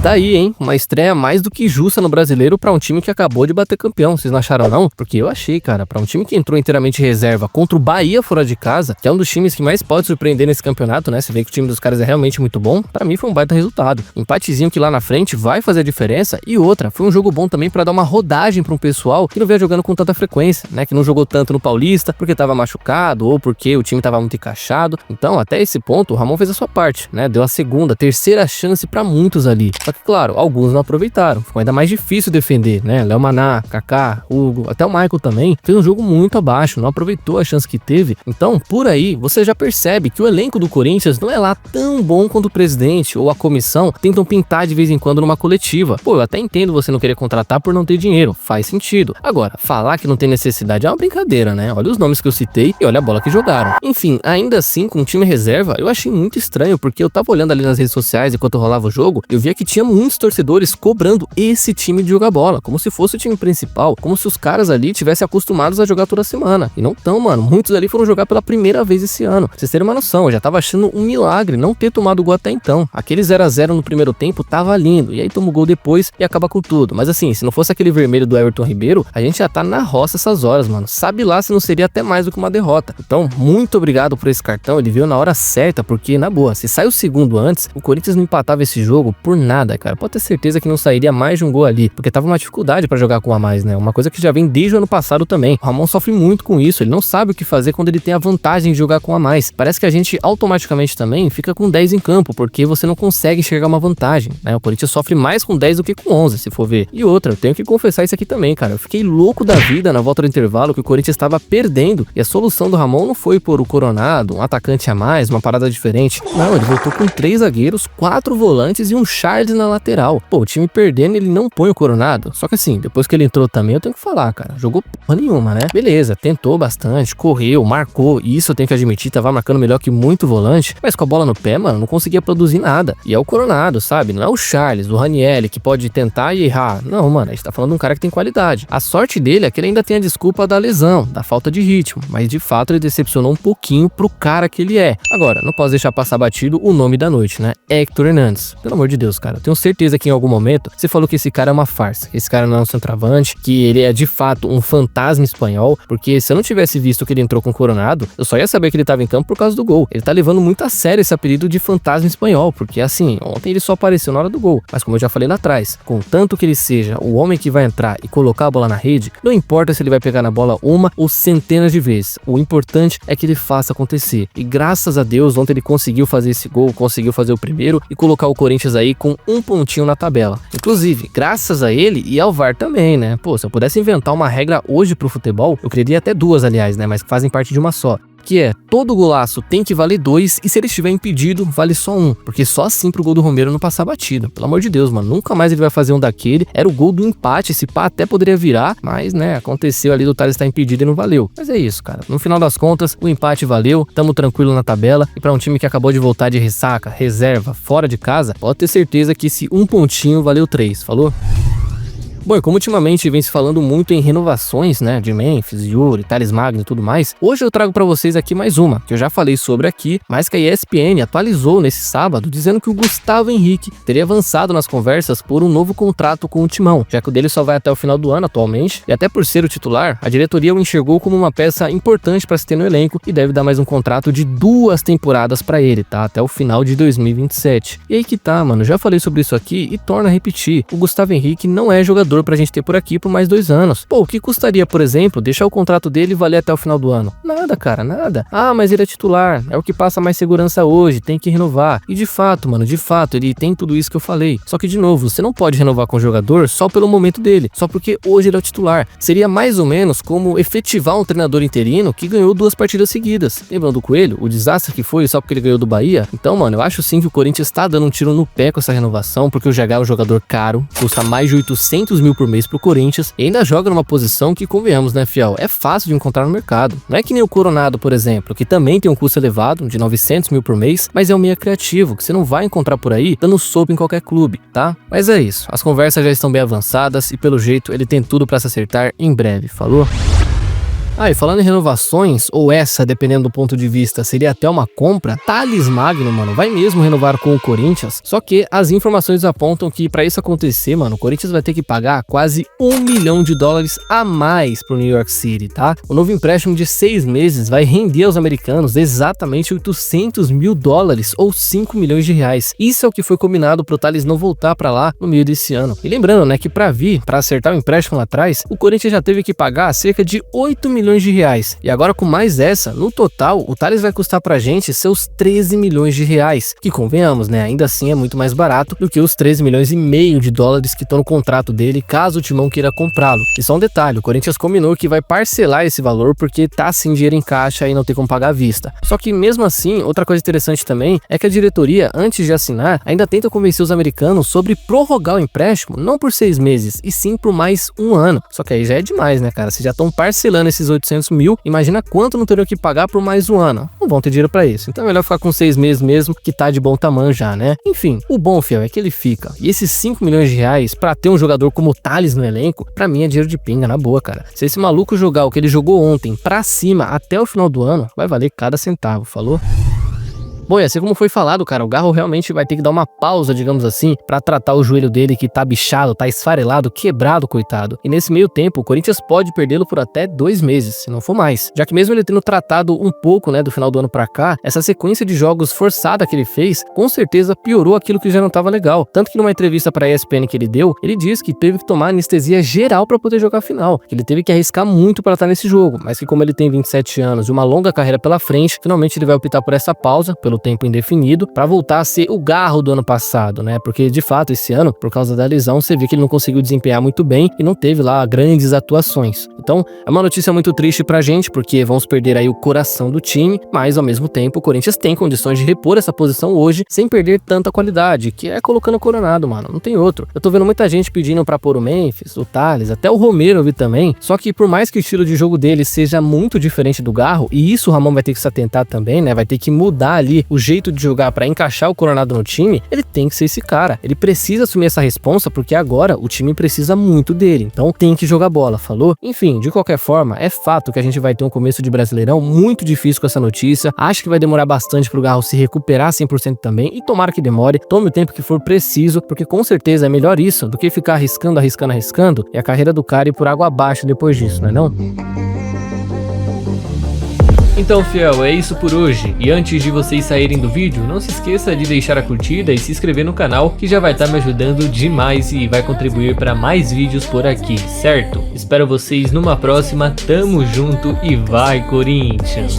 tá aí, hein? Uma estreia mais do que justa no Brasileiro pra um time que acabou de bater campeão. Vocês não acharam não? Porque eu achei, cara. Pra um time que entrou inteiramente reserva contra o Bahia fora de casa, que é um dos times que mais pode surpreender nesse campeonato, né? Você vê que o time dos caras é realmente muito bom. Pra mim foi um baita resultado. Empatezinho que lá na frente vai fazer a diferença. E outra, foi um jogo bom também pra dar uma rodagem pra um pessoal que não veio jogando com tanta frequência, né? Que não jogou tanto no Paulista porque tava machucado ou porque o time tava muito encaixado. Então, até esse ponto, o Ramon fez a sua parte, né? Deu a segunda, terceira chance pra muitos ali. Só que, claro, alguns não aproveitaram. Ficou ainda mais difícil defender, né? Léo Maná, Kaká, Hugo, até o Michael também fez um jogo muito abaixo, não aproveitou a chance que teve. Então, por aí, você já percebe que o elenco do Corinthians não é lá tão bom quanto o presidente ou a comissão tentam pintar de vez em quando numa coletiva. Pô, eu até entendo você não querer contratar por não ter dinheiro, faz sentido. Agora, falar que não tem necessidade é uma brincadeira, né? Olha os nomes que eu citei e olha a bola que jogaram. Enfim, ainda assim, com o time reserva, eu achei muito estranho, porque eu tava olhando ali nas redes sociais enquanto rolava o jogo, eu via que tinha muitos torcedores cobrando esse time de jogar bola, como se fosse o time principal, como se os caras ali tivessem acostumados a jogar toda semana. E não tão, mano. Muitos ali foram jogar pela primeira vez esse ano. Pra vocês terem uma noção, eu já tava achando um milagre não ter tomado gol até então. Aquele 0-0 no primeiro tempo tava lindo, e aí toma o gol depois e acaba com tudo. Mas assim, se não fosse aquele vermelho do Everton Ribeiro, a gente já tá na roça essas horas, mano. Sabe lá se não seria até mais do que uma derrota. Então, muito obrigado por esse cartão, ele veio na hora certa, porque, na boa, se sai o segundo antes, o Corinthians não empatava esse jogo por nada, cara. Pode ter certeza que não sairia mais de um gol ali, porque tava uma dificuldade pra jogar com a mais, né? Uma coisa que já vem desde o ano passado também. O Ramon sofre muito com isso, ele não sabe o que fazer quando ele tem a vantagem de jogar com a mais. Parece que a gente automaticamente também fica com 10 em campo, porque você não consegue enxergar uma vantagem, né? O Corinthians sofre mais com 10 do que com 11, se for ver. E outra, eu tenho que confessar isso aqui também, cara. Eu fiquei louco da vida na volta do intervalo que o Corinthians estava perdendo, e a solução do Ramon não foi por o Coronado, um atacante a mais, uma parada diferente. Não, ele voltou com 3 zagueiros, 4 volantes e um Charles na lateral. Pô, o time perdendo, ele não põe o Coronado. Só que assim, depois que ele entrou também, eu tenho que falar, cara, jogou porra nenhuma, né? Beleza, tentou bastante, correu, marcou, e isso eu tenho que admitir, tava marcando melhor que muito volante, mas com a bola no pé, mano, não conseguia produzir nada. E é o Coronado, sabe? Não é o Charles, o Ranieri, que pode tentar e errar. Não, mano, a gente tá falando de um cara que tem qualidade. A sorte dele é que ele ainda tem a desculpa da lesão, da falta de ritmo, mas de fato ele decepcionou um pouquinho pro cara que ele é. Agora, não posso deixar passar batido o nome da noite, né? Héctor Hernandes. Pelo amor de Deus, cara, eu tenho certeza que em algum momento você falou que esse cara é uma farsa, que esse cara não é um centroavante, que ele é de fato um fantasma espanhol, porque se eu não tivesse visto que ele entrou com o Coronado, eu só ia saber que ele tava em campo por causa do gol. Ele tá levando muito a sério esse apelido de fantasma espanhol, porque assim, ontem ele só apareceu na hora do gol, mas como eu já falei lá atrás, contanto que ele seja o homem que vai entrar e colocar a bola na rede, não importa se ele vai pegar na bola uma ou centenas de vezes, o importante é que ele faça acontecer. E graças a Deus, ontem ele conseguiu fazer esse gol, conseguiu fazer o primeiro e colocar o Corinthians aí com um pontinho na tabela. Inclusive, graças a ele e ao VAR também, né? Pô, se eu pudesse inventar uma regra hoje pro futebol, eu criaria até duas, aliás, né? Mas que fazem parte de uma só. Que é, todo golaço tem que valer 2 e se ele estiver impedido, vale só 1, porque só assim pro gol do Romero não passar batido. Pelo amor de Deus, mano, nunca mais ele vai fazer um daquele. Era o gol do empate, esse pá até poderia virar, mas, né, aconteceu ali do Thales estar impedido e não valeu. Mas é isso, cara, no final das contas, o empate valeu, tamo tranquilo na tabela, e pra um time que acabou de voltar de ressaca, reserva, fora de casa, pode ter certeza que esse um pontinho valeu 3, falou? Bom, e como ultimamente vem se falando muito em renovações, né, de Memphis, Yuri, Thales Magno e tudo mais, hoje eu trago pra vocês aqui mais uma, que eu já falei sobre aqui, mas que a ESPN atualizou nesse sábado, dizendo que o Gustavo Henrique teria avançado nas conversas por um novo contrato com o Timão, já que o dele só vai até o final do ano atualmente, e até por ser o titular, a diretoria o enxergou como uma peça importante pra se ter no elenco e deve dar mais um contrato de 2 temporadas pra ele, tá, até o final de 2027. E aí que tá, mano, já falei sobre isso aqui e torno a repetir, o Gustavo Henrique não é jogador pra gente ter por aqui por mais 2 anos. Pô, o que custaria, por exemplo, deixar o contrato dele valer até o final do ano? Nada, cara, nada. Ah, mas ele é titular, é o que passa mais segurança hoje, tem que renovar. E de fato, mano, de fato, ele tem tudo isso que eu falei. Só que, de novo, você não pode renovar com o jogador só pelo momento dele, só porque hoje ele é o titular. Seria mais ou menos como efetivar um treinador interino que ganhou 2 partidas seguidas. Lembrando do Coelho, o desastre que foi só porque ele ganhou do Bahia? Então, mano, eu acho sim que o Corinthians tá dando um tiro no pé com essa renovação, porque o GH é um jogador caro, custa mais de 800 mil por mês pro Corinthians e ainda joga numa posição que, convenhamos, né, fiel, é fácil de encontrar no mercado. Não é que nem o Coronado, por exemplo, que também tem um custo elevado, de 900 mil por mês, mas é um meia criativo, que você não vai encontrar por aí dando sopa em qualquer clube, tá? Mas é isso, as conversas já estão bem avançadas e pelo jeito ele tem tudo pra se acertar em breve, falou? Ah, e falando em renovações, ou essa, dependendo do ponto de vista, seria até uma compra, Thales Magno, mano, vai mesmo renovar com o Corinthians, só que as informações apontam que pra isso acontecer, mano, o Corinthians vai ter que pagar quase $1 milhão a mais pro New York City, tá? O novo empréstimo de 6 meses vai render aos americanos exatamente $800 mil ou R$5 milhões. Isso é o que foi combinado pro Thales não voltar pra lá no meio desse ano. E lembrando, né, que pra acertar o empréstimo lá atrás, o Corinthians já teve que pagar cerca de R$8 milhões. E agora com mais essa, no total, o Thales vai custar pra gente seus $13 milhões, que convenhamos, né, ainda assim é muito mais barato do que os $13,5 milhões que estão no contrato dele, caso o Timão queira comprá-lo. E só um detalhe, o Corinthians combinou que vai parcelar esse valor porque tá sem dinheiro em caixa e não tem como pagar à vista. Só que mesmo assim, outra coisa interessante também é que a diretoria, antes de assinar, ainda tenta convencer os americanos sobre prorrogar o empréstimo, não por 6 meses, e sim por mais um ano. Só que aí já é demais, né, cara? Vocês já estão parcelando esses $800 mil, imagina quanto não teriam que pagar por mais um ano. Não vão ter dinheiro pra isso, então é melhor ficar com 6 meses mesmo, que tá de bom tamanho já, né? Enfim, o bom, fiel, é que ele fica. E esses R$5 milhões pra ter um jogador como o Thales no elenco, pra mim é dinheiro de pinga, na boa, cara. Se esse maluco jogar o que ele jogou ontem pra cima até o final do ano, vai valer cada centavo, falou? Bom, e assim como foi falado, cara, o Garro realmente vai ter que dar uma pausa, digamos assim, pra tratar o joelho dele que tá bichado, tá esfarelado, quebrado, coitado. E nesse meio tempo, o Corinthians pode perdê-lo por até 2 meses, se não for mais. Já que mesmo ele tendo tratado um pouco, né, do final do ano pra cá, essa sequência de jogos forçada que ele fez, com certeza piorou aquilo que já não tava legal. Tanto que numa entrevista pra ESPN que ele deu, ele disse que teve que tomar anestesia geral pra poder jogar a final, que ele teve que arriscar muito pra estar nesse jogo, mas que como ele tem 27 anos e uma longa carreira pela frente, finalmente ele vai optar por essa pausa, pelo tempo indefinido, para voltar a ser o Garro do ano passado, né? Porque de fato esse ano, por causa da lesão, você vê que ele não conseguiu desempenhar muito bem e não teve lá grandes atuações. Então, é uma notícia muito triste pra gente, porque vamos perder aí o coração do time, mas ao mesmo tempo o Corinthians tem condições de repor essa posição hoje sem perder tanta qualidade, que é colocando o Coronado, mano, não tem outro. Eu tô vendo muita gente pedindo pra pôr o Memphis, o Thales, até o Romero eu vi também, só que por mais que o estilo de jogo dele seja muito diferente do Garro, e isso o Ramon vai ter que se atentar também, né? Vai ter que mudar ali o jeito de jogar para encaixar o Coronado no time, ele tem que ser esse cara. Ele precisa assumir essa responsa porque agora o time precisa muito dele. Então tem que jogar bola, falou? Enfim, de qualquer forma, é fato que a gente vai ter um começo de Brasileirão muito difícil com essa notícia. Acho que vai demorar bastante pro Garro se recuperar 100% também e tomara que demore, tome o tempo que for preciso, porque com certeza é melhor isso do que ficar arriscando e a carreira do cara ir por água abaixo depois disso, não é não? Então, fiel, é isso por hoje. E antes de vocês saírem do vídeo, não se esqueça de deixar a curtida e se inscrever no canal, que já vai estar me ajudando demais e vai contribuir para mais vídeos por aqui, certo? Espero vocês numa próxima, tamo junto e vai Corinthians!